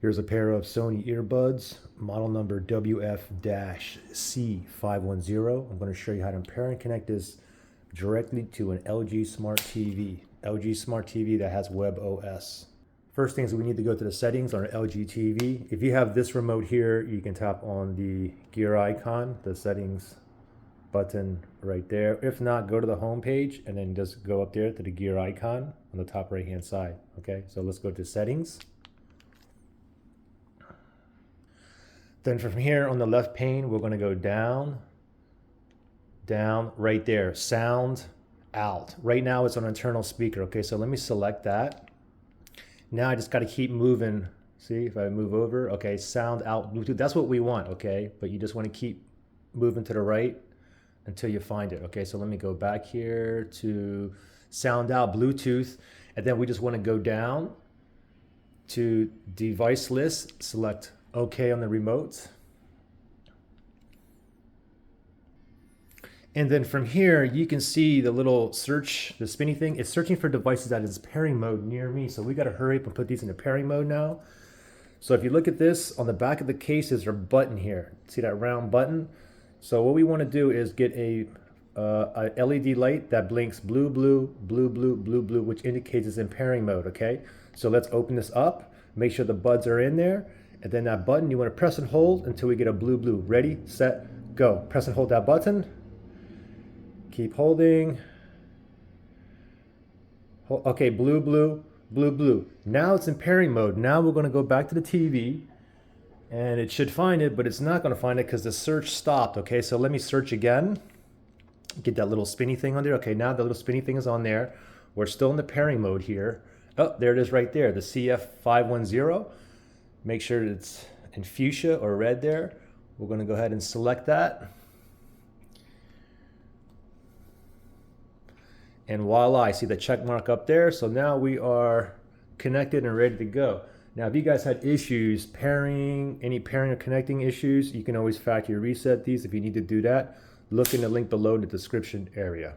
Here's a pair of Sony earbuds, model number WF-C510. I'm going to show you how to pair and connect this directly to an LG Smart TV. LG Smart TV that has WebOS. First things, we need to go to the settings on an LG TV. If you have this remote here, you can tap on the gear icon, the settings button right there. If not, go to the home page and then just go up there to the gear icon on the top right hand side. Okay, so let's go to settings. Then from here on the left pane, we're going to go down, right there, sound out. Right now it's on internal speaker. Okay, so let me select that. Now I just got to keep moving. See if I move over. Okay, sound out Bluetooth. That's what we want. Okay, but you just want to keep moving to the right until you find it. Okay, so let me go back here to sound out Bluetooth, and then we just want to go down to device list, select OK on the remote. And then from here, you can see the little search, the spinny thing. It's searching for devices that is pairing mode near me. So we got to hurry up and put these into pairing mode now. So if you look at this, on the back of the case is a button here. See that round button? So what we want to do is get a LED light that blinks blue, blue, blue, blue, blue, blue, which indicates it's in pairing mode, okay? So let's open this up, make sure the buds are in there, and then that button, you want to press and hold until we get a blue, blue. Ready, set, go. Press and hold that button. Keep holding. Okay, blue, blue, blue, blue. Now it's in pairing mode. Now we're going to go back to the TV, and it should find it, but it's not going to find it because the search stopped. Okay, so let me search again. Get that little spinny thing on there. Okay, now the little spinny thing is on there. We're still in the pairing mode here. Oh, there it is right there, the CF510. Make sure it's in fuchsia or red there. We're going to go ahead and select that. And voila, I see the check mark up there. So now we are connected and ready to go. Now, if you guys had issues pairing, any pairing or connecting issues, you can always factory reset these if you need to do that. Look in the link below in the description area.